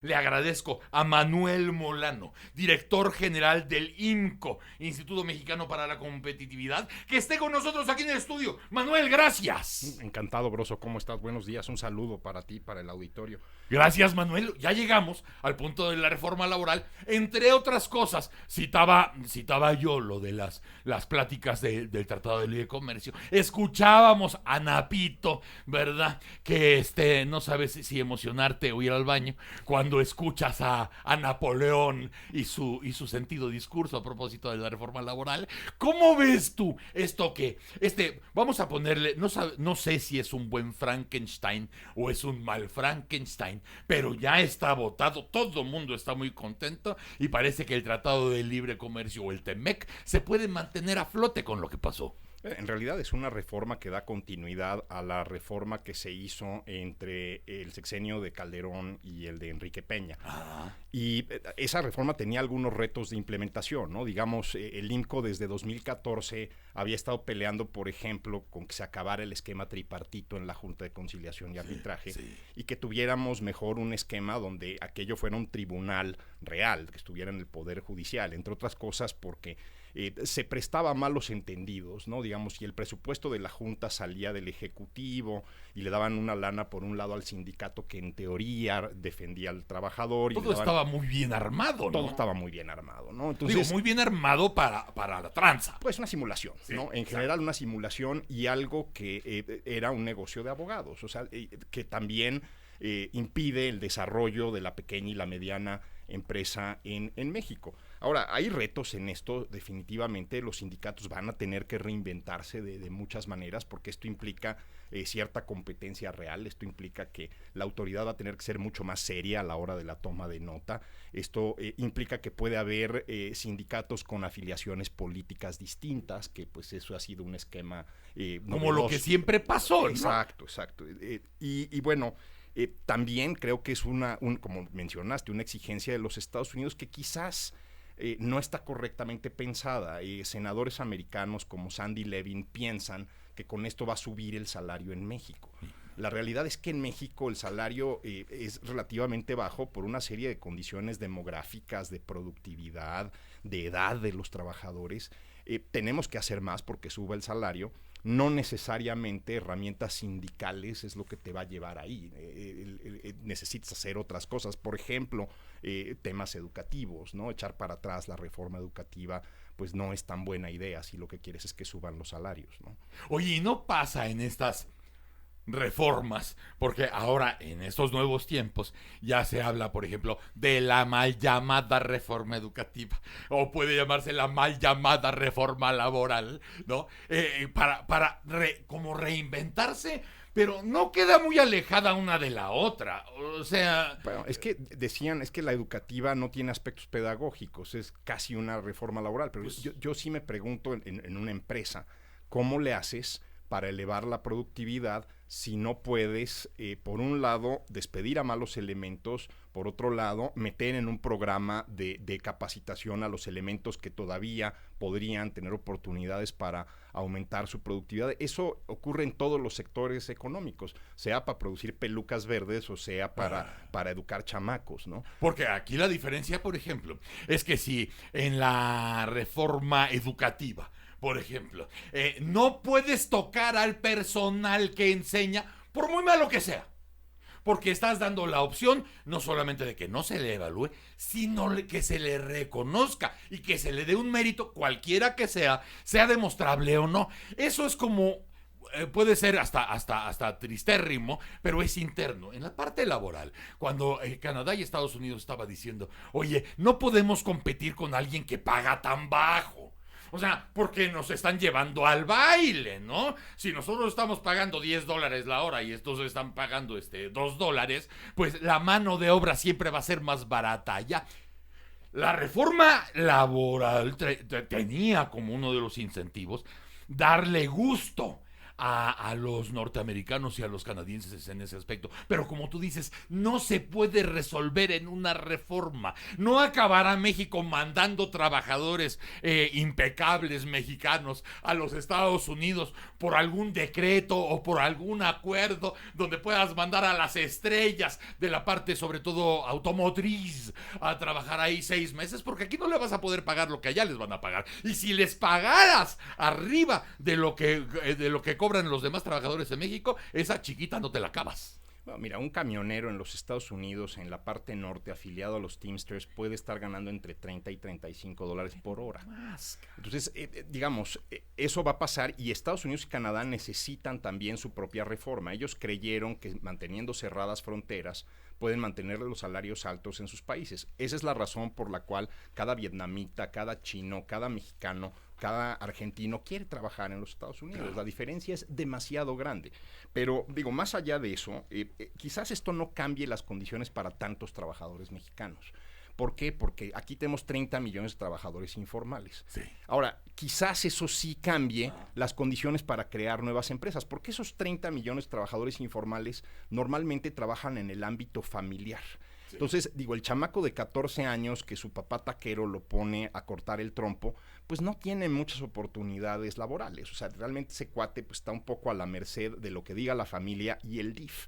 Le agradezco a Manuel Molano, director general del IMCO, Instituto Mexicano para la Competitividad, que esté con nosotros aquí en el estudio. Manuel, gracias. Encantado, Broso. ¿Cómo estás? Buenos días. Un saludo para ti, para el auditorio. Gracias, Manuel. Ya llegamos al punto de la reforma laboral. Entre otras cosas, citaba yo lo de las pláticas del Tratado de Libre Comercio. Escuchábamos a Napito, ¿verdad? Que no sabes si emocionarte o ir al baño cuando escuchas a Napoleón y su sentido discurso a propósito de la reforma laboral. ¿Cómo ves tú esto que, vamos a ponerle, no sé si es un buen Frankenstein o es un mal Frankenstein, pero ya está votado, todo el mundo está muy contento y parece que el Tratado de Libre Comercio o el TEMEC se puede mantener a flote con lo que pasó? En realidad es una reforma que da continuidad a la reforma que se hizo entre el sexenio de Calderón y el de Enrique Peña. Y esa reforma tenía algunos retos de implementación, ¿no? Digamos, el IMCO desde 2014 había estado peleando, por ejemplo, con que se acabara el esquema tripartito en la Junta de Conciliación y Arbitraje, y que tuviéramos mejor un esquema donde aquello fuera un tribunal real, que estuviera en el Poder Judicial, entre otras cosas porque se prestaba a malos entendidos, ¿no? Digamos, si el presupuesto de la Junta salía del Ejecutivo y le daban una lana por un lado al sindicato que en teoría defendía al trabajador. Todo estaba muy bien armado, ¿no? Todo estaba muy bien armado, ¿no? Entonces, muy bien armado para la tranza. Pues una simulación, sí, ¿no? En general una simulación y algo que era un negocio de abogados, o sea, que también impide el desarrollo de la pequeña y la mediana empresa en México. Ahora, hay retos en esto, definitivamente los sindicatos van a tener que reinventarse de muchas maneras porque esto implica cierta competencia real, esto implica que la autoridad va a tener que ser mucho más seria a la hora de la toma de nota, esto implica que puede haber sindicatos con afiliaciones políticas distintas, que pues eso ha sido un esquema como lo que siempre pasó, ¿no? Exacto. Y bueno, también creo que es como mencionaste, una exigencia de los Estados Unidos que quizás no está correctamente pensada. Senadores americanos como Sandy Levin piensan que con esto va a subir el salario en México. La realidad es que en México el salario es relativamente bajo por una serie de condiciones demográficas, de productividad, de edad de los trabajadores. Tenemos que hacer más porque suba el salario. No necesariamente herramientas sindicales es lo que te va a llevar ahí. Necesitas hacer otras cosas. Por ejemplo, temas educativos, ¿no? Echar para atrás la reforma educativa pues no es tan buena idea si lo que quieres es que suban los salarios, ¿no? Oye, ¿y no pasa en estas reformas? Porque ahora, en estos nuevos tiempos, ya se habla, por ejemplo, de la mal llamada reforma educativa, o puede llamarse la mal llamada reforma laboral, ¿no? Como reinventarse, pero no queda muy alejada una de la otra. O sea... Bueno, es que decían, es que la educativa no tiene aspectos pedagógicos, es casi una reforma laboral, pero pues, yo sí me pregunto en una empresa, ¿cómo le haces para elevar la productividad si no puedes, por un lado, despedir a malos elementos, por otro lado, meter en un programa de capacitación a los elementos que todavía podrían tener oportunidades para aumentar su productividad? Eso ocurre en todos los sectores económicos, sea para producir pelucas verdes o sea para educar chamacos, ¿no? Porque aquí la diferencia, por ejemplo, es que si en la reforma educativa, por ejemplo, no puedes tocar al personal que enseña, por muy malo que sea, porque estás dando la opción no solamente de que no se le evalúe, sino que se le reconozca y que se le dé un mérito, cualquiera que sea demostrable o no. Eso es como... puede ser hasta tristérrimo, pero es interno. En la parte laboral, cuando Canadá y Estados Unidos estaba diciendo, oye, no podemos competir con alguien que paga tan bajo. O sea, porque nos están llevando al baile, ¿no? Si nosotros estamos pagando $10 la hora y estos están pagando $2, pues la mano de obra siempre va a ser más barata. Ya, la reforma laboral tenía como uno de los incentivos darle gusto a los norteamericanos y a los canadienses en ese aspecto. Pero como tú dices, no se puede resolver en una reforma. No acabará México mandando trabajadores impecables mexicanos a los Estados Unidos por algún decreto o por algún acuerdo donde puedas mandar a las estrellas de la parte sobre todo automotriz a trabajar ahí 6 meses, porque aquí no le vas a poder pagar lo que allá les van a pagar. Y si les pagaras arriba de lo que cobran los demás trabajadores de México, esa chiquita no te la acabas. Bueno, mira, un camionero en los Estados Unidos, en la parte norte, afiliado a los Teamsters, puede estar ganando entre 30 y 35 dólares por hora. Entonces, digamos, eso va a pasar, y Estados Unidos y Canadá necesitan también su propia reforma. Ellos creyeron que manteniendo cerradas fronteras pueden mantener los salarios altos en sus países. Esa es la razón por la cual cada vietnamita, cada chino, cada mexicano, cada argentino quiere trabajar en los Estados Unidos. Claro. La diferencia es demasiado grande. Pero, digo, más allá de eso, quizás esto no cambie las condiciones para tantos trabajadores mexicanos. ¿Por qué? Porque aquí tenemos 30 millones de trabajadores informales. Sí. Ahora, quizás eso sí cambie las condiciones para crear nuevas empresas, porque esos 30 millones de trabajadores informales normalmente trabajan en el ámbito familiar. Sí. Entonces, digo, el chamaco de 14 años que su papá taquero lo pone a cortar el trompo, pues no tiene muchas oportunidades laborales. O sea, realmente ese cuate pues está un poco a la merced de lo que diga la familia y el DIF.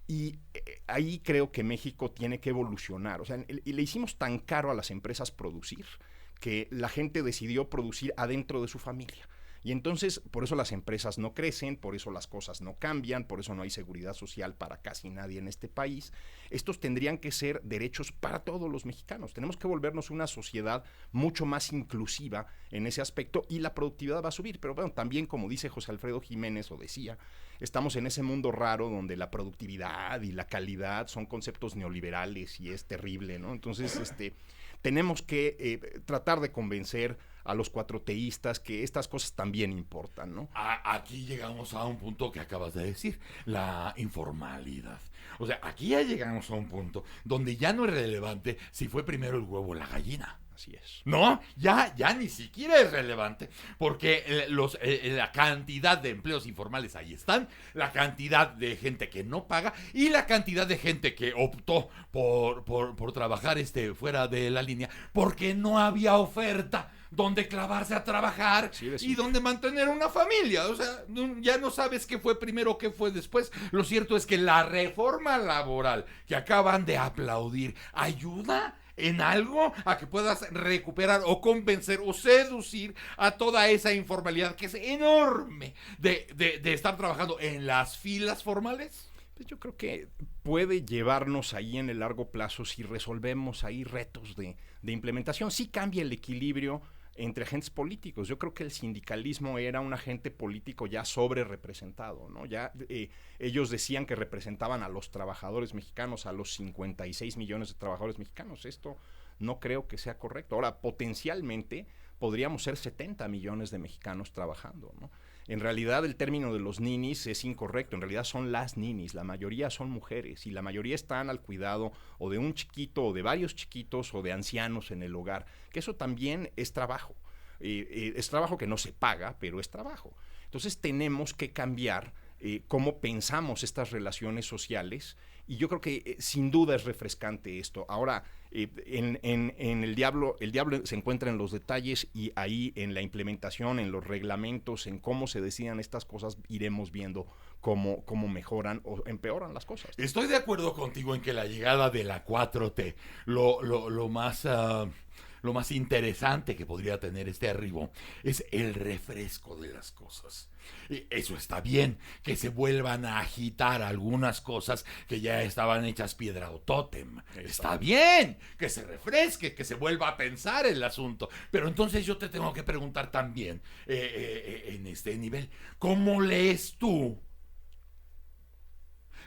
Y ahí creo que México tiene que evolucionar. O sea, le hicimos tan caro a las empresas producir que la gente decidió producir adentro de su familia. Y entonces, por eso las empresas no crecen, por eso las cosas no cambian, por eso no hay seguridad social para casi nadie en este país. Estos tendrían que ser derechos para todos los mexicanos. Tenemos que volvernos una sociedad mucho más inclusiva en ese aspecto, y la productividad va a subir. Pero bueno, también, como dice José Alfredo Jiménez, o decía, estamos en ese mundo raro donde la productividad y la calidad son conceptos neoliberales y es terrible, ¿no? Entonces, tenemos que tratar de convencer a los cuatroteístas que estas cosas también importan, ¿no? Aquí llegamos a un punto que acabas de decir, la informalidad. O sea, aquí ya llegamos a un punto donde ya no es relevante si fue primero el huevo o la gallina. Así es. No, ya ni siquiera es relevante, porque la cantidad de empleos informales ahí están, la cantidad de gente que no paga y la cantidad de gente que optó por trabajar fuera de la línea porque no había oferta donde clavarse a trabajar y donde mantener una familia. O sea, ya no sabes qué fue primero o qué fue después. Lo cierto es que la reforma laboral que acaban de aplaudir ayuda en algo a que puedas recuperar o convencer o seducir a toda esa informalidad que es enorme de estar trabajando en las filas formales. Pues yo creo que puede llevarnos ahí en el largo plazo si resolvemos ahí retos de implementación. Sí cambia el equilibrio entre agentes políticos. Yo creo que el sindicalismo era un agente político ya sobre representado, ¿no? Ya ellos decían que representaban a los trabajadores mexicanos, a los 56 millones de trabajadores mexicanos. Esto no creo que sea correcto. Ahora, potencialmente podríamos ser 70 millones de mexicanos trabajando, ¿no? En realidad el término de los ninis es incorrecto, en realidad son las ninis, la mayoría son mujeres y la mayoría están al cuidado o de un chiquito o de varios chiquitos o de ancianos en el hogar, que eso también es trabajo. Es trabajo que no se paga, pero es trabajo. Entonces tenemos que cambiar cómo pensamos estas relaciones sociales, y yo creo que sin duda es refrescante esto. Ahora, en el diablo se encuentra en los detalles, y ahí en la implementación, en los reglamentos, en cómo se decidan estas cosas, iremos viendo cómo mejoran o empeoran las cosas. Estoy de acuerdo contigo en que la llegada de la 4T, lo más interesante que podría tener este arribo es el refresco de las cosas. Eso está bien, que se vuelvan a agitar algunas cosas que ya estaban hechas piedra o tótem. Está bien, que se refresque, que se vuelva a pensar el asunto. Pero entonces yo te tengo que preguntar también, en este nivel, ¿cómo lees tú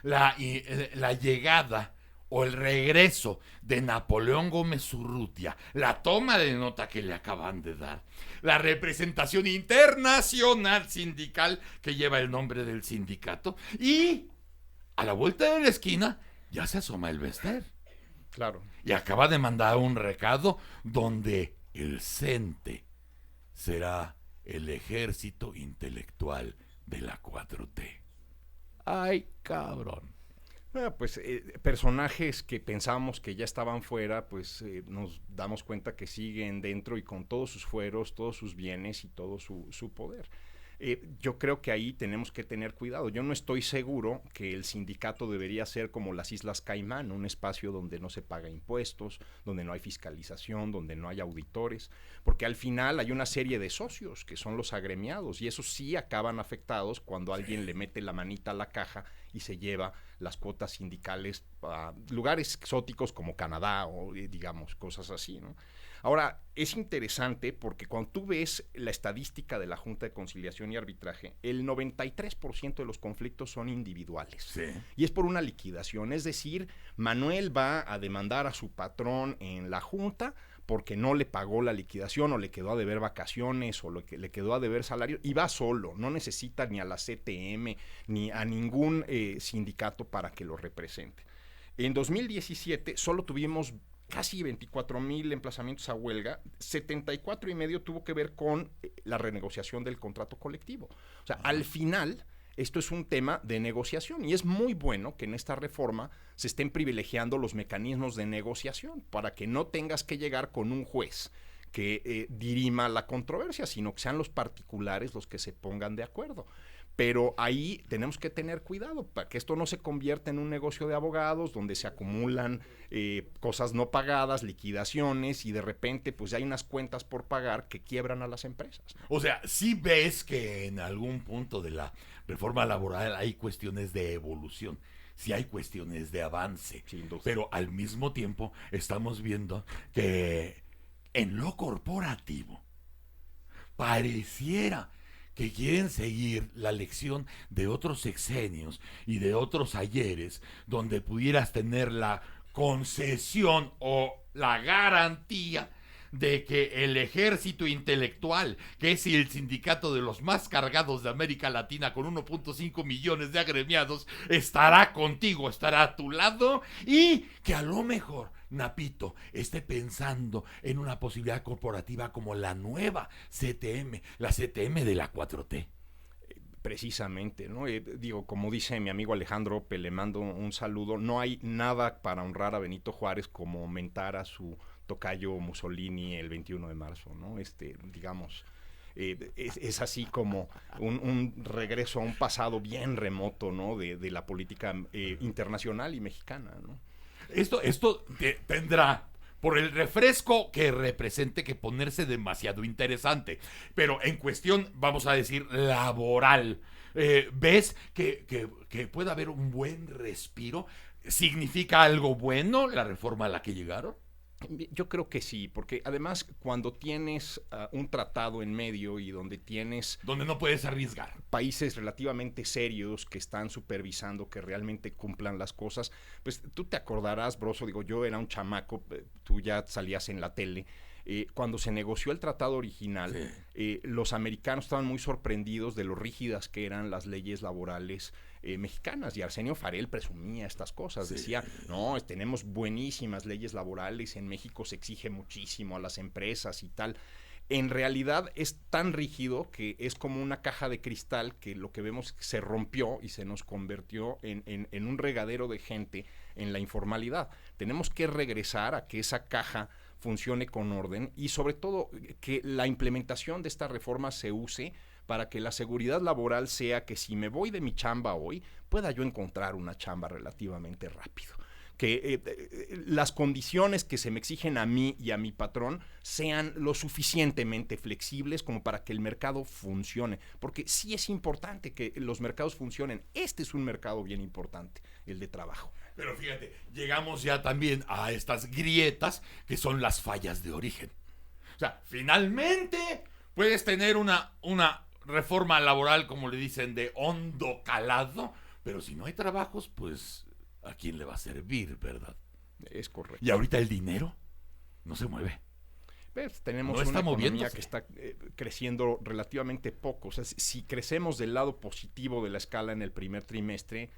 la llegada o el regreso de Napoleón Gómez Urrutia, la toma de nota que le acaban de dar, la representación internacional sindical que lleva el nombre del sindicato, y a la vuelta de la esquina ya se asoma el Bester? Claro. Y acaba de mandar un recado donde el CENTE será el ejército intelectual de la 4T. Ay, cabrón. Pues personajes que pensábamos que ya estaban fuera, pues nos damos cuenta que siguen dentro y con todos sus fueros, todos sus bienes y todo su poder. Yo creo que ahí tenemos que tener cuidado. Yo no estoy seguro que el sindicato debería ser como las Islas Caimán, un espacio donde no se paga impuestos, donde no hay fiscalización, donde no hay auditores, porque al final hay una serie de socios que son los agremiados y esos sí acaban afectados cuando alguien le mete la manita a la caja y se lleva las cuotas sindicales a lugares exóticos como Canadá o digamos cosas así, ¿no? Ahora, es interesante porque cuando tú ves la estadística de la Junta de Conciliación y Arbitraje, el 93% de los conflictos son individuales. Sí. Y es por una liquidación, es decir, Manuel va a demandar a su patrón en la Junta porque no le pagó la liquidación o le quedó a deber vacaciones o le quedó a deber salario y va solo, no necesita ni a la CTM ni a ningún sindicato para que lo represente. En 2017 solo tuvimos casi 24,000 emplazamientos a huelga, 74,5 tuvo que ver con la renegociación del contrato colectivo. O sea, al final, esto es un tema de negociación y es muy bueno que en esta reforma se estén privilegiando los mecanismos de negociación para que no tengas que llegar con un juez que dirima la controversia, sino que sean los particulares los que se pongan de acuerdo. Pero ahí tenemos que tener cuidado para que esto no se convierta en un negocio de abogados donde se acumulan cosas no pagadas, liquidaciones y de repente pues hay unas cuentas por pagar que quiebran a las empresas. O sea, sí ves que en algún punto de la reforma laboral hay cuestiones de evolución, sí hay cuestiones de avance, pero al mismo tiempo estamos viendo que en lo corporativo pareciera que quieren seguir la lección de otros sexenios y de otros ayeres, donde pudieras tener la concesión o la garantía de que el ejército intelectual, que es el sindicato de los más cargados de América Latina con 1.5 millones de agremiados, estará contigo, estará a tu lado y que a lo mejor Napito esté pensando en una posibilidad corporativa como la nueva CTM, la CTM de la 4T. Precisamente, ¿no? Digo, como dice mi amigo Alejandro Ope, le mando un saludo, no hay nada para honrar a Benito Juárez como mentar a su tocayo Mussolini el 21 de marzo, ¿no? Digamos, es así como un regreso a un pasado bien remoto, ¿no? De la política internacional y mexicana, ¿no? Esto tendrá por el refresco que represente que ponerse demasiado interesante, pero en cuestión, vamos a decir, laboral, ¿ves que puede haber un buen respiro? ¿Significa algo bueno la reforma a la que llegaron? Yo creo que sí, porque además cuando tienes un tratado en medio y donde tienes... Donde no puedes arriesgar. Países relativamente serios que están supervisando que realmente cumplan las cosas, pues tú te acordarás, Broso, digo, yo era un chamaco, tú ya salías en la tele, cuando se negoció el tratado original, sí. Los americanos estaban muy sorprendidos de lo rígidas que eran las leyes laborales mexicanas, y Arsenio Farel presumía estas cosas, sí. Decía, no, tenemos buenísimas leyes laborales, en México se exige muchísimo a las empresas y tal. En realidad es tan rígido que es como una caja de cristal que lo que vemos se rompió y se nos convirtió en un regadero de gente en la informalidad. Tenemos que regresar a que esa caja funcione con orden y sobre todo que la implementación de esta reforma se use para que la seguridad laboral sea que si me voy de mi chamba hoy, pueda yo encontrar una chamba relativamente rápido. Que las condiciones que se me exigen a mí y a mi patrón sean lo suficientemente flexibles como para que el mercado funcione. Porque sí es importante que los mercados funcionen. Este es un mercado bien importante, el de trabajo. Pero fíjate, llegamos ya también a estas grietas que son las fallas de origen. O sea, finalmente puedes tener una reforma laboral, como le dicen, de hondo calado, pero si no hay trabajos, pues ¿a quién le va a servir, verdad? Es correcto. Y ahorita el dinero no se mueve. Pues tenemos una economía que está creciendo relativamente poco. O sea, si crecemos del lado positivo de la escala en el primer trimestre,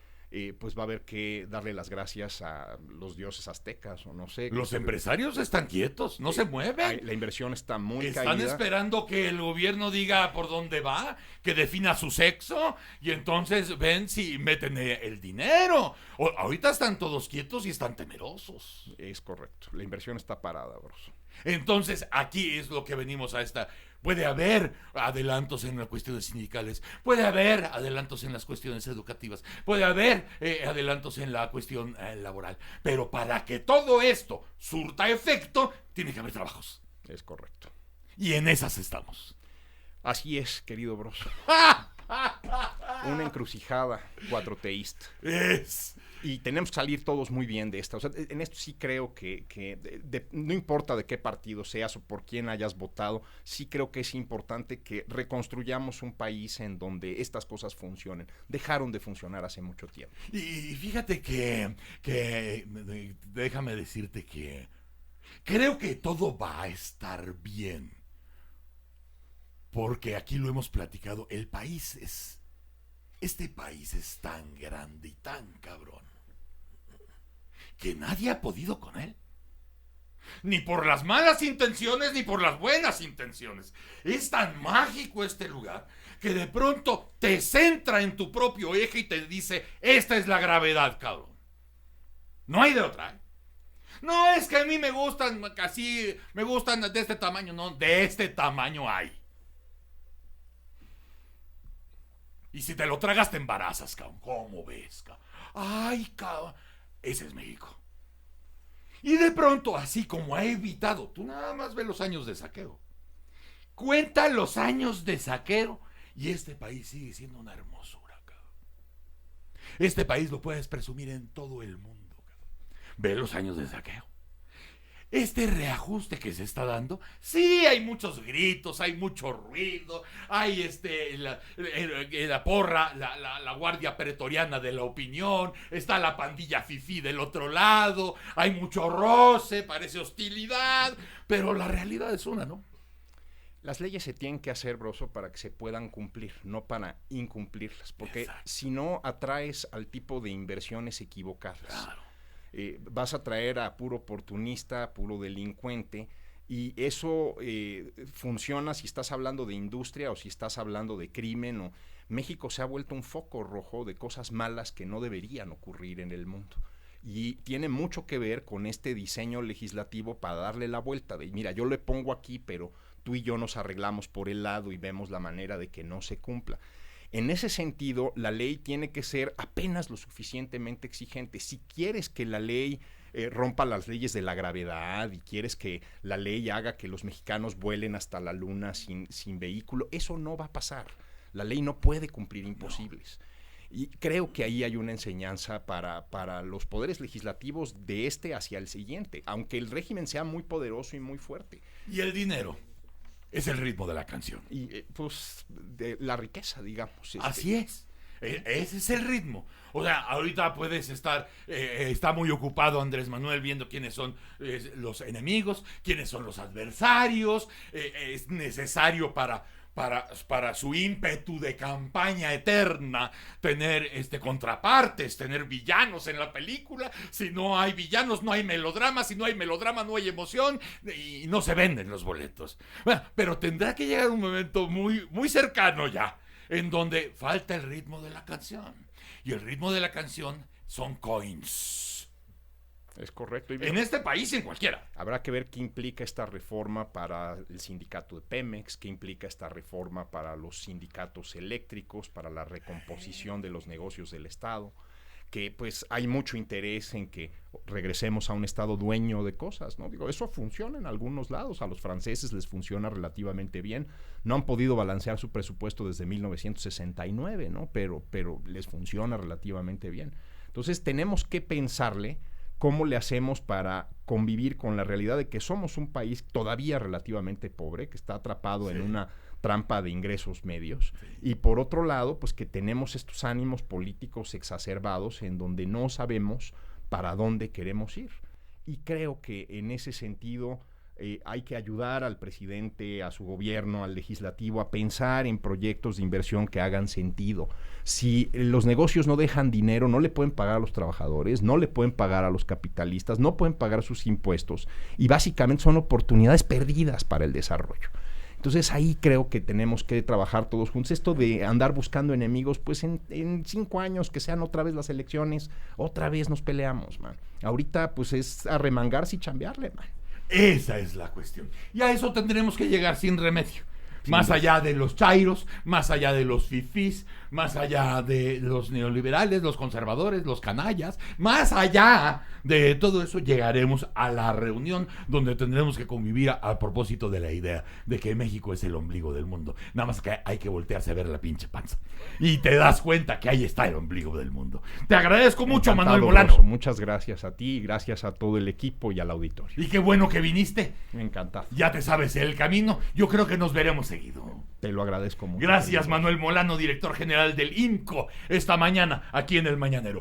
pues va a haber que darle las gracias a los dioses aztecas o no sé. Los empresarios están quietos, no se mueven. La inversión está muy Están caída. esperando que el gobierno diga por dónde va, que defina su sexo, y entonces ven si meten el dinero. Ahorita están todos quietos y están temerosos. Es correcto, la inversión está parada, Broso. Entonces, aquí es lo que venimos a esta. Puede haber adelantos en las cuestiones sindicales, puede haber adelantos en las cuestiones educativas, puede haber adelantos en la cuestión laboral, pero para que todo esto surta efecto, tiene que haber trabajos. Es correcto. Y en esas estamos. Así es, querido Broso. Una encrucijada cuatroteísta. Y tenemos que salir todos muy bien de esta. O sea, en esto sí creo que no importa de qué partido seas o por quién hayas votado, sí creo que es importante que reconstruyamos un país en donde estas cosas funcionen. Dejaron de funcionar hace mucho tiempo. Y fíjate que déjame decirte que creo que todo va a estar bien. Porque aquí lo hemos platicado, este país es tan grande y tan cabrón que nadie ha podido con él. Ni por las malas intenciones ni por las buenas intenciones. Es tan mágico este lugar que de pronto te centra en tu propio eje y te dice, esta es la gravedad, cabrón. No hay de otra, ¿eh? No es que a mí me gustan así, me gustan de este tamaño, no, de este tamaño hay. Y si te lo tragas te embarazas, cabrón. ¿Cómo ves, cabrón? Ay, cabrón. Ese es México. Y de pronto, así como ha evitado, tú nada más ves los años de saqueo. Cuenta los años de saqueo y este país sigue siendo una hermosura, cabrón. Este país lo puedes presumir en todo el mundo, cabrón. Ve los años de saqueo. Este reajuste que se está dando, sí, hay muchos gritos, hay mucho ruido, hay la porra, la guardia pretoriana de la opinión, está la pandilla fifí del otro lado, hay mucho roce, parece hostilidad, pero la realidad es una, ¿no? Las leyes se tienen que hacer, Broso, para que se puedan cumplir, no para incumplirlas, porque Exacto. si no atraes al tipo de inversiones equivocadas. Claro. Vas a traer a puro oportunista, a puro delincuente, y eso funciona si estás hablando de industria o si estás hablando de crimen. México se ha vuelto un foco rojo de cosas malas que no deberían ocurrir en el mundo. Y tiene mucho que ver con este diseño legislativo para darle la vuelta de, mira, yo le pongo aquí, pero tú y yo nos arreglamos por el lado y vemos la manera de que no se cumpla. En ese sentido, la ley tiene que ser apenas lo suficientemente exigente. Si quieres que la ley rompa las leyes de la gravedad y quieres que la ley haga que los mexicanos vuelen hasta la luna sin vehículo, eso no va a pasar. La ley no puede cumplir imposibles. No. Y creo que ahí hay una enseñanza para los poderes legislativos de este hacia el siguiente, aunque el régimen sea muy poderoso y muy fuerte. Y el dinero es el ritmo de la canción. Y pues de la riqueza, digamos. Así es. Ese es el ritmo. O sea, ahorita puedes estar, está muy ocupado Andrés Manuel viendo quiénes son los enemigos, quiénes son los adversarios. Es necesario para su ímpetu de campaña eterna tener contrapartes, tener villanos en la película. Si no hay villanos no hay melodrama, si no hay melodrama no hay emoción y no se venden los boletos. Bueno, pero tendrá que llegar un momento muy, muy cercano ya en donde falta el ritmo de la canción, y el ritmo de la canción son coins. Es correcto. En este país y en cualquiera. Habrá que ver qué implica esta reforma para el sindicato de Pemex, qué implica esta reforma para los sindicatos eléctricos, para la recomposición de los negocios del Estado, que pues hay mucho interés en que regresemos a un Estado dueño de cosas, ¿no? Digo, eso funciona en algunos lados, a los franceses les funciona relativamente bien, no han podido balancear su presupuesto desde 1969, ¿no? Pero les funciona relativamente bien. Entonces tenemos que pensarle cómo le hacemos para convivir con la realidad de que somos un país todavía relativamente pobre, que está atrapado en una trampa de ingresos medios, y por otro lado, pues que tenemos estos ánimos políticos exacerbados en donde no sabemos para dónde queremos ir. Y creo que en ese sentido hay que ayudar al presidente, a su gobierno, al legislativo a pensar en proyectos de inversión que hagan sentido. Si los negocios no dejan dinero, no le pueden pagar a los trabajadores, no le pueden pagar a los capitalistas, no pueden pagar sus impuestos y básicamente son oportunidades perdidas para el desarrollo. Entonces ahí creo que tenemos que trabajar todos juntos. Esto de andar buscando enemigos, pues en 5 años que sean otra vez las elecciones, otra vez nos peleamos, man. Ahorita pues es arremangarse y chambearle, man. Esa es la cuestión. Y a eso tendremos que llegar sin remedio. Más allá de los chairos, más allá de los fifís, más allá de los neoliberales, los conservadores, los canallas, más allá de todo eso llegaremos a la reunión donde tendremos que convivir a propósito de la idea de que México es el ombligo del mundo. Nada más que hay que voltearse a ver la pinche panza. Y te das cuenta que ahí está el ombligo del mundo. Te agradezco mucho, Encantado, Manuel Molano. Rosso. Muchas gracias a ti, gracias a todo el equipo y al auditorio. Y qué bueno que viniste. Encantado. Ya te sabes el camino. Yo creo que nos veremos seguido. Te lo agradezco mucho. Gracias, Manuel Molano, director general del INCO, esta mañana aquí en El Mañanero.